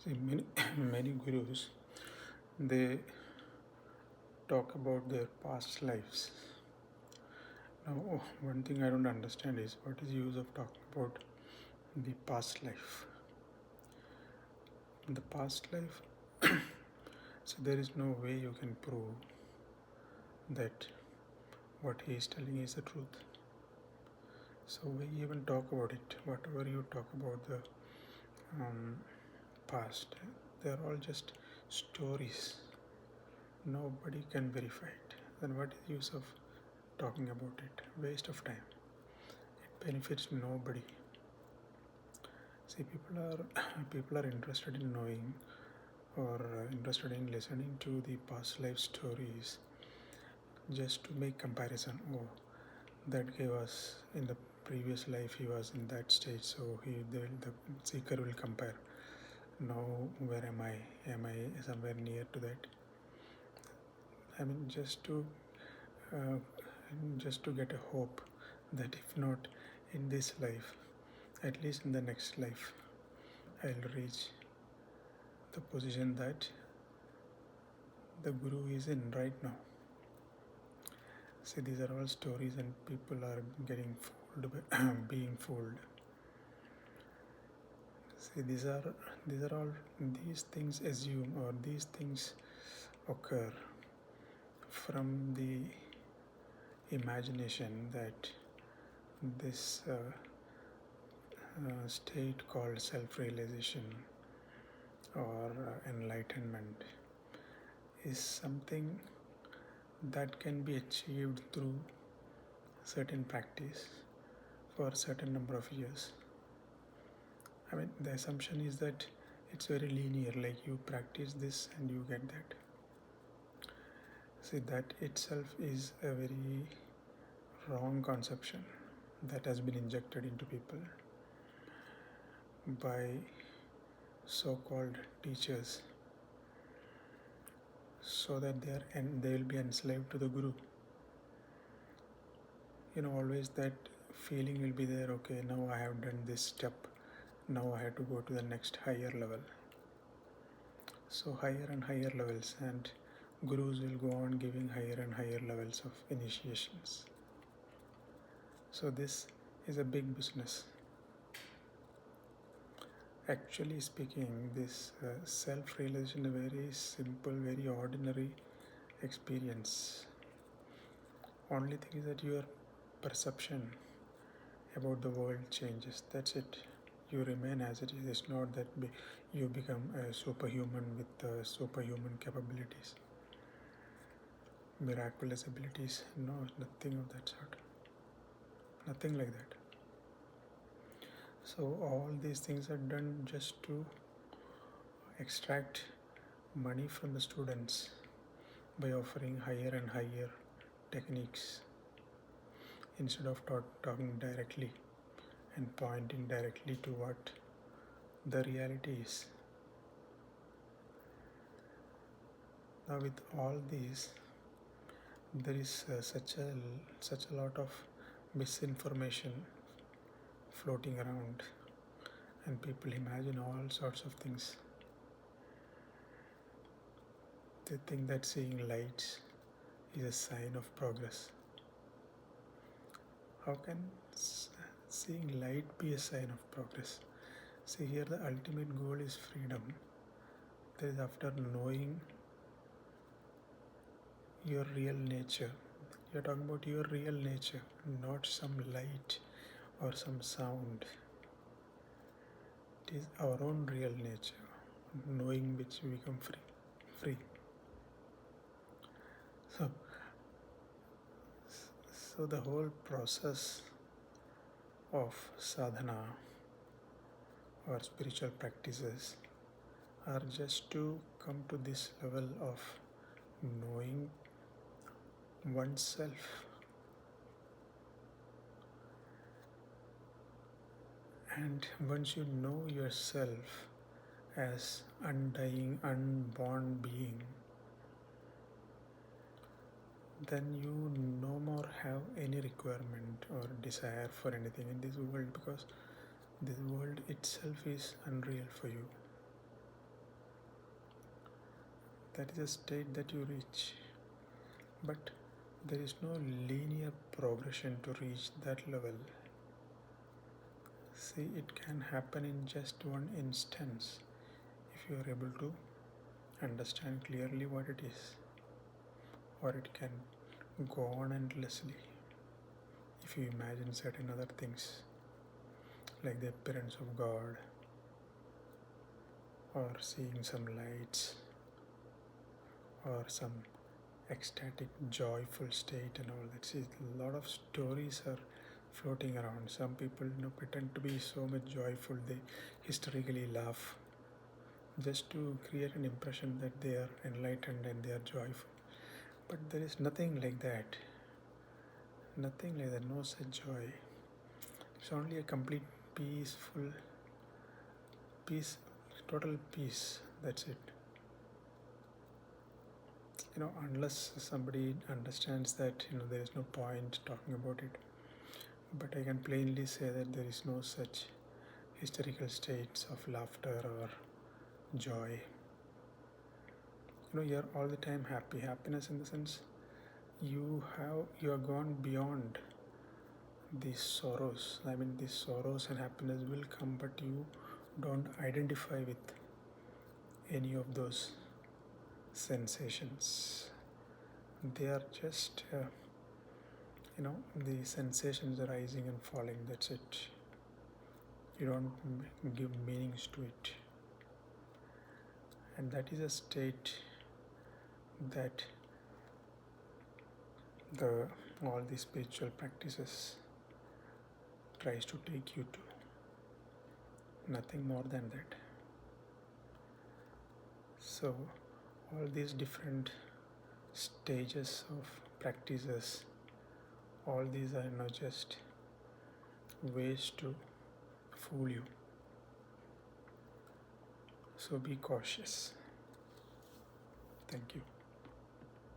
See, many, many gurus, they talk about their past lives. Now, one thing I don't understand is what is the use of talking about the past life? The past life, so there is no way you can prove that what he is telling is the truth. So we even talk about it. Whatever you talk about the um, past, they are all just stories. Nobody can verify it. Then what is the use of talking about it? Waste of time. It benefits nobody. See, people are interested in knowing or interested in listening to the past life stories just to make comparison. Oh, that guy was in the previous life, he was in that stage, so the seeker will compare. Now where am I? Am I somewhere near to that? I mean, uh, just to get a hope that if not in this life, at least in the next life, I'll reach the position that the guru is in right now. See, these are all stories, and people are getting fooled by being fooled. See, these are all these things assume, or these things occur from the imagination that this state called self-realization or enlightenment is something that can be achieved through certain practice for a certain number of years. I mean, the assumption is that it's very linear, like you practice this and you get that. See, that itself is a very wrong conception that has been injected into people by so-called teachers so that they will be enslaved to the guru. Always that feeling will be there. Okay, now I have done this step, now I have to go to the next higher level. So higher and higher levels, and gurus will go on giving higher and higher levels of initiations. So this is a big business. Actually speaking, this self-realization is a very simple, very ordinary experience. Only thing is that your perception about the world changes. That's it. You remain as it is. It's not that you become a superhuman with superhuman capabilities, miraculous abilities. No, nothing of that sort. Nothing like that. So all these things are done just to extract money from the students by offering higher and higher techniques instead of talking directly and pointing directly to what the reality is. Now, with all these, there is such a lot of misinformation floating around, and people imagine all sorts of things. They think that seeing lights is a sign of progress. How can seeing light be a sign of progress? See, here the ultimate goal is freedom. That is after knowing your real nature. You're talking about your real nature, not some light or some sound. It is our own real nature, knowing which we become free. Free. So, so the whole process of sadhana or spiritual practices are just to come to this level of knowing oneself. And once you know yourself as undying, unborn being, then you no more have any requirement or desire for anything in this world, because this world itself is unreal for you. that is a state that you reach, but there is no linear progression to reach that level. See, it can happen in just one instance if you are able to understand clearly what it is, or it can go on endlessly if you imagine certain other things like the appearance of God, or seeing some lights, or some ecstatic joyful state and all that. See, a lot of stories are floating around. Some people pretend to be so much joyful, they hysterically laugh just to create an impression that they are enlightened and they are joyful. But there is nothing like that. Nothing like that, no such joy. It's only a complete peaceful peace, total peace. That's it. Unless somebody understands that, there is no point talking about it. But I can plainly say that there is no such hysterical states of laughter or joy. You're all the time happy. Happiness in the sense you are gone beyond these sorrows. I mean, these sorrows and happiness will come, but you don't identify with any of those sensations. They are just the sensations arising and falling. That's it. You don't give meanings to it, and that is a state that all the spiritual practices tries to take you to. Nothing more than that. So all these different stages of practices, all these are just ways to fool you. So be cautious. Thank you.